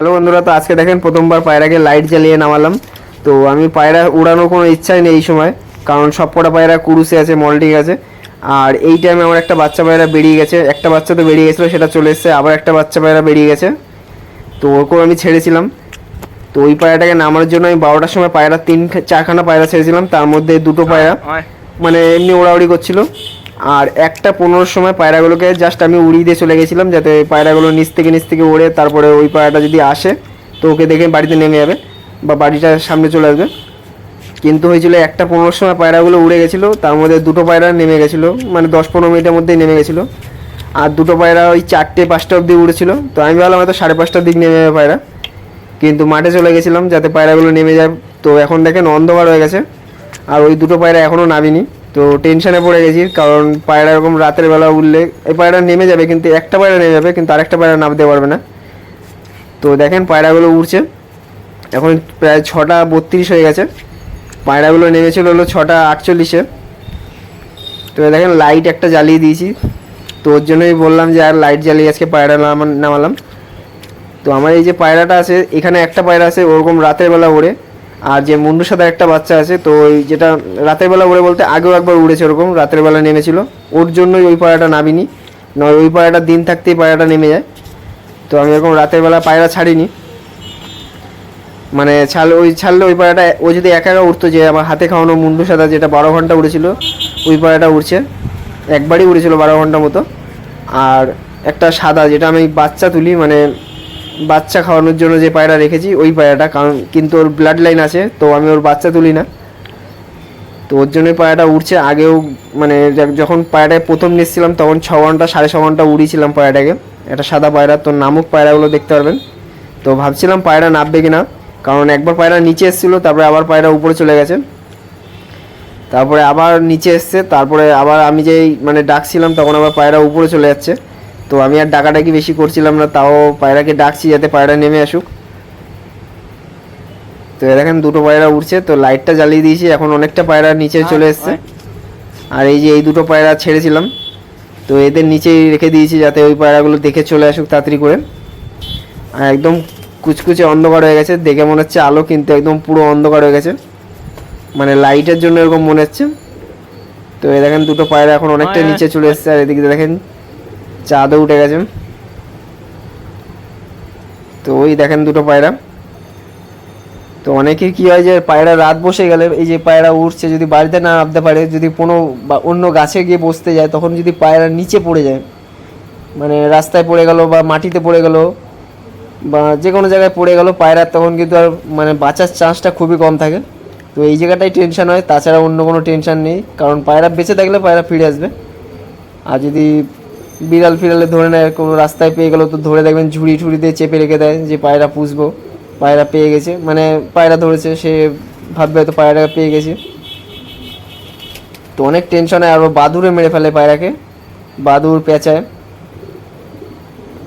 Hello বন্ধুরা, তো আজকে দেখেন প্রথমবার পায়রাকে লাইট জ্বালিয়ে নামালাম। তো আমি পায়রা উড়ানোর কোনো ইচ্ছাই নেই এই সময়, কারণ সব কটা পায়রা কুরুসে আছে, মল্টিং আছে। আর এই টাইমে আমার একটা বাচ্চা পায়রা বেরিয়ে গেছে, একটা বাচ্চা তো বেরিয়ে গেছিলো, সেটা চলে এসছে, আবার একটা বাচ্চা পায়রা বেরিয়ে গেছে। তো ওকেও আমি ছেড়েছিলাম। তো ওই পায়রাটাকে নামানোর জন্য আমি 12টার সময় পায়রা 4খানা পায়রা ছেড়েছিলাম, তার মধ্যে দুটো পায়রা মানে এমনি ওড়াউড়ি করছিল। আর একটা 15টার সময় পায়রাগুলোকে জাস্ট আমি উড়িয়ে দিয়ে চলে গেছিলাম, যাতে পায়রাগুলো নিচ থেকে ওড়ে তারপরে ওই পায়রাটা যদি আসে তো ওকে দেখে বাড়িতে নেমে যাবে বা বাড়িটার সামনে চলে আসবে। কিন্তু হয়েছিল 1টা 15টার সময় পায়রাগুলো উড়ে গেছিলো, তার মধ্যে দুটো পায়রা নেমে গেছিলো, মানে 10-15 মিনিটের মধ্যেই নেমে গেছিলো। আর দুটো পায়রা ওই 4টে 5টা অবধি উড়েছিল। তো আমি ভাবলাম হয়তো 5:30টার দিক নেমে যাবে পায়রা, কিন্তু মাঠে চলে গেছিলাম যাতে পায়রাগুলো নেমে যায়। তো এখন দেখেন অন্ধকার হয়ে গেছে, আর ওই দুটো পায়রা এখনও নামিনি। তো টেনশানে পড়ে গেছি, কারণ পায়রা এরকম রাতের বেলা উঠলে এই পায়রা নেমে যাবে, কিন্তু একটা পায়রা নেমে যাবে, কিন্তু আরেকটা পায়রা নামতে পারবে না। তো দেখেন পায়রাগুলো উড়ছে, এখন প্রায় 6টা 32 হয়ে গেছে। পায়রাগুলো নেমেছিল হলো 6টা 48-এ। তো দেখেন লাইট একটা জ্বালিয়ে দিয়েছি, তো ওর জন্যই বললাম যে আর লাইট জ্বালিয়ে আজকে পায়রা নামালাম। তো আমার এই যে পায়রাটা আছে, এখানে একটা পায়রা আছে ওরকম রাতের বেলা ওড়ে, আর যে মুন্ডু সাদা একটা বাচ্চা আছে, তো ওই যেটা রাতের বেলা উড়ে বলতে আগেও একবার উড়েছে ওরকম রাতের বেলা নেমেছিল, ওর জন্যই ওই পায়রাটা নামিনি। নয় ওই পায়রাটা দিন থাকতেই পায়রাটা নেমে যায়। তো আমি এরকম রাতের বেলা পায়রা ছাড়িনি, মানে ছাড়লে ওই পায়রাটা ও যদি একা একা উঠতো, যে আমার হাতে খাওয়ানো মুন্ডু সাদা যেটা 12 ঘন্টা উড়েছিল, ওই পায়রাটা উড়ছে, একবারই উড়েছিল 12 ঘন্টা মতো। আর একটা সাদা যেটা আমি বাচ্চা তুলি, মানে বাচ্চা খাওয়ানোর জন্য যে পায়রা রেখেছি ওই পায়রাটা, কারণ কিন্তু ওর ব্লাড লাইন আছে, তো আমি ওর বাচ্চা তুলি না। তো ওর জন্যই পায়রাটা উঠছে। আগেও মানে যখন পায়রাটাকে প্রথম নিয়েছিলাম তখন 6 ঘন্টা 6.5 ঘন্টা উড়িয়েছিলাম পায়রাটাকে, একটা সাদা পায়রা। তো নামুক পায়রাগুলো দেখতে পারবেন। তো ভাবছিলাম পায়রা নামবে কিনা, কারণ একবার পায়রা নিচে এসেছিলো, তারপরে আবার পায়রা উপরে চলে গেছে, তারপরে আবার নিচে এসছে, তারপরে আবার আমি যেই মানে ডাকছিলাম তখন আবার পায়রা উপরে চলে যাচ্ছে। তো আমি আর ডাকাডাকি বেশি করছিলাম না, তাও পায়রাকে ডাকছি যাতে পায়রা নেমে আসুক। তো দেখেন দুটো পায়রা উঠছে, তো লাইটটা জ্বালিয়ে দিয়েছি, এখন অনেকটা পায়রা নিচে চলে এসছে। আর এই যে এই দুটো পায়রা ছেড়েছিলাম, তো এদের নিচেই রেখে দিয়েছি যাতে ওই পায়রাগুলো দেখে চলে আসুক তাড়াতাড়ি করে। আর একদম কুচকুচে অন্ধকার হয়ে গেছে, দেখে মনে হচ্ছে আলো, কিন্তু একদম পুরো অন্ধকার হয়ে গেছে, মানে লাইটের জন্য এরকম মনে হচ্ছে। তো এই দেখেন দুটো পায়রা এখন অনেকটা নিচে চলে এসছে, আর এদিকে দেখেন চাঁদও উঠে গেছে। তো ওই দেখেন দুটো পায়রা। তো অনেকের কী হয় যে পায়রা রাত বসে গেলে, এই যে পায়রা উঠছে যদি বাড়িতে না নামতে পারে, যদি কোনো বা অন্য গাছে গিয়ে বসতে যায়, তখন যদি পায়রা নিচে পড়ে যায়, মানে রাস্তায় পড়ে গেল বা মাটিতে পড়ে গেল বা যে কোনো জায়গায় পড়ে গেল, পায়রার তখন কিন্তু আর মানে বাঁচার চান্সটা খুবই কম থাকে। তো এই জায়গাটাই টেনশন হয়, তাছাড়া অন্য কোনো টেনশন নেই, কারণ পায়রা বেঁচে থাকলে পায়রা ফিরে আসবে। আর যদি বিড়াল ফিরালে ধরে নেয়, কোনো রাস্তায় পেয়ে গেলো, তো ধরে দেখবেন ঝুড়ি ঠুড়ি দিয়ে চেপে রেখে দেয় যে পায়রা পুষবো, পায়রা পেয়ে গেছে, মানে পায়রা ধরেছে, সে ভাববে হয়তো পায়রাকে পেয়ে গেছে। তো অনেক টেনশনে আরও বাদুড়ে মেরে ফেলে পায়রাকে, বাদুড় পেঁচায়।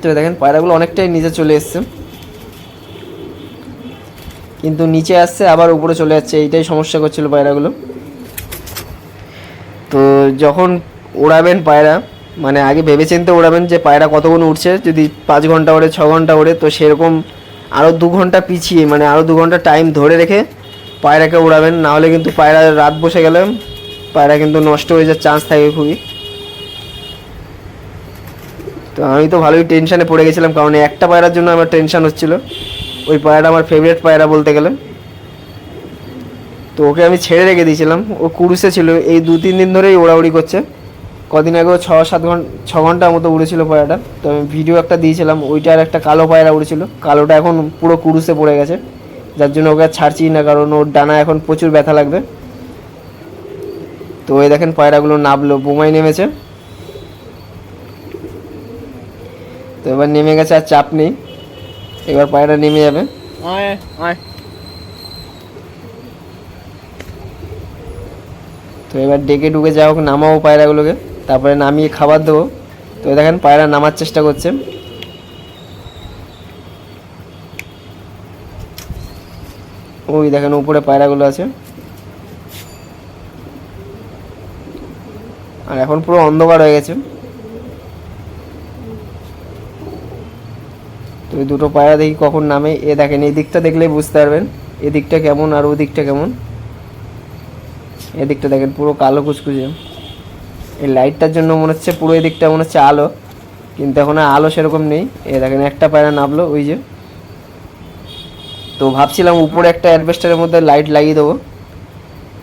তো দেখেন পায়রাগুলো অনেকটাই নিচে চলে এসছে, কিন্তু নিচে আসছে আবার উপরে চলে যাচ্ছে, এইটাই সমস্যা করছিল পায়রাগুলো। তো যখন ওড়াবেন পায়রা, মানে আগে ভেবেচিন্তে ওড়াবেন যে পায়রা কতক্ষণ উঠছে, যদি 5 ঘন্টা ওড়ে 6 ঘন্টা ওড়ে, তো সেরকম আরও 2 ঘন্টা পিছিয়ে, মানে আরও 2 ঘন্টা টাইম ধরে রেখে পায়রাকে ওড়াবেন, নাহলে কিন্তু পায়রা রাত বসে গেলে পায়রা কিন্তু নষ্ট হয়ে যাওয়ার চান্স থাকে খুবই। তো আমি তো ভালোই টেনশানে পড়ে গেছিলাম, কারণ একটা পায়রার জন্য আমার টেনশান হচ্ছিলো। ওই পায়রাটা আমার ফেভারিট পায়রা বলতে গেলে। তো ওকে আমি ছেড়ে রেখে দিয়েছিলাম, ও কুরুসে ছিল, এই 2-3 দিন ধরেই ওড়াউড়ি করছে। কদিন আগেও 6-7 ঘন্টা মতো উড়েছিল পায়রাটা, তো আমি ভিডিও একটা দিয়েছিলাম, ওইটার একটা কালো পায়রা উড়েছিল, কালোটা এখন পুরো কুরুসে পড়ে গেছে, যার জন্য ওকে আর ছাড়ছি না, কারণ ওর ডানা এখন প্রচুর ব্যথা লাগবে। তো ওই দেখেন পায়রাগুলো নামলো, বোমাই নেমেছে। তো এবার নেমে গেছে, আর চাপ নেই, এবার পায়রা নেমে যাবে। তো এবার ডেকে ঢুকে যা হোক নামাবো পায়রাগুলোকে, তারপরে নামিয়ে খাবার দেবো। তো দেখেন পায়রা নামার চেষ্টা করছে, ওই দেখেন উপরে পায়রাগুলো আছে। আর এখন পুরো অন্ধকার হয়ে গেছে। তো ওই দুটো পায়রা দেখি কখন নামে। এ দেখেন, এই দিকটা দেখলেই বুঝতে পারবেন এদিকটা কেমন আর ওই দিকটা কেমন। এদিকটা দেখেন পুরো কালো কুচকুচে, এই লাইটটার জন্য মনে হচ্ছে পুরো এদিকটা মনে হচ্ছে আলো, কিন্তু এখন আলো সেরকম নেই। এ দেখেন একটা পায়রা নামলো ওই যে। তো ভাবছিলাম উপরে একটা অ্যাডভেস্টারের মধ্যে লাইট লাগিয়ে দেবো,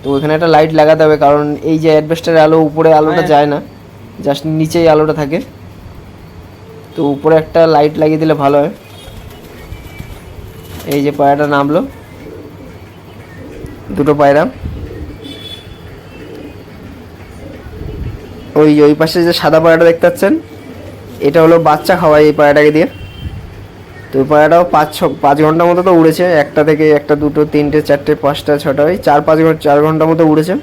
তো ওখানে একটা লাইট লাগাতে হবে, কারণ এই যে অ্যাডভেস্টারের আলো উপরে আলোটা যায় না, জাস্ট নিচেই আলোটা থাকে। তো উপরে একটা লাইট লাগিয়ে দিলে ভালো হয়। এই যে পায়রাটা নামলো, দুটো পায়রা। ওই ওই পাশে যে সাদা পায়রাটা দেখতে পাচ্ছেন, এটা হলো বাচ্চা খাওয়ায় এই পায়রাটাকে দিয়ে। তো ওই পায়রাটাও 5 ঘন্টা মতো তো উড়েছে, একটা থেকে একটা, দুটো, তিনটে, চারটে, পাঁচটা, ছটা, ওই 4 ঘন্টা মতো উড়েছে।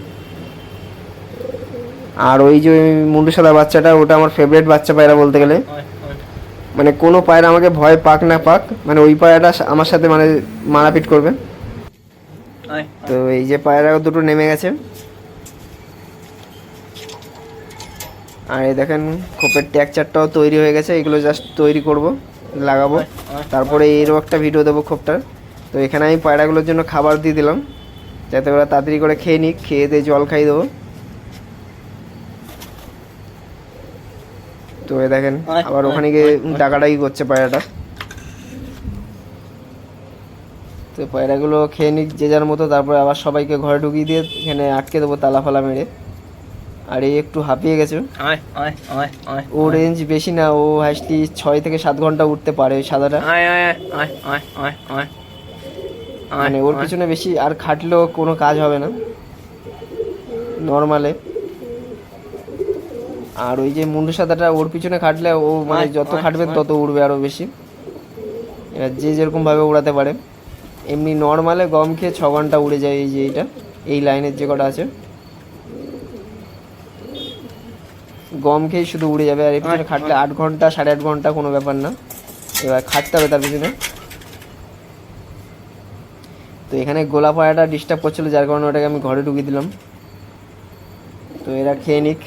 আর ওই যে মুন্ডু সাদা বাচ্চাটা, ওটা আমার ফেভারিট বাচ্চা পায়রা বলতে গেলে। মানে কোনো পায়রা আমাকে ভয় পাক না পাক, মানে ওই পায়রাটা আমার সাথে মানে মারাপিট করবে। তো এই যে পায়রা দুটো নেমে গেছে। আর এই দেখেন খোপের ট্যাকচারটাও তৈরি হয়ে গেছে, এগুলো জাস্ট তৈরি করব, লাগাবো, তারপরে এরও একটা ভিডিও দেবো খোপটার। তো এখানে আমি পায়রাগুলোর জন্য খাবার দিয়ে দিলাম, যাতে ওরা তাড়াতাড়ি করে খেয়ে নিক, খেয়ে দিয়ে জল খাইয়ে দেবো। তো এ দেখেন আবার ওখানে গিয়ে ডাকাডাকি করছে পায়রাটা। তো পায়রাগুলো খেয়ে নিক যে যার মতো, তারপরে আবার সবাইকে ঘরে ঢুকিয়ে দিয়ে এখানে আটকে দেবো তালা ফালা মেরে। আর এই একটু হাঁপিয়ে গেছে, ও রেঞ্জ বেশি না, ও হাইস্টলি 6 থেকে 7 ঘন্টা উঠতে পারে ওই সাদাটা। মানে ওর পিছনে বেশি আর খাটলেও কোনো কাজ হবে না নর্মালে। আর ওই যে মুন্ডু সাদাটা, ওর পিছনে খাটলে ও মানে যত খাটবেন তত উড়বে আরও বেশি। এবার যে যেরকমভাবে উড়াতে পারে। এমনি নর্মালে গম খেয়ে 6 ঘন্টা উড়ে যায় এই যে এইটা, এই লাইনের যে কটা আছে গম খেয়ে শুধু উড়ে যাবে। আর এর পিছনে খাটলে 8 ঘন্টা, 8.5 ঘন্টা কোনো ব্যাপার না। এবার খাটতে হবে তার পিছনে। তো এখানে গোলা পায়রাটা ডিস্টার্ব করছিলো, যার কারণে ওটাকে আমি ঘরে ঢুকিয়ে দিলাম। তো এরা খেয়ে নিক।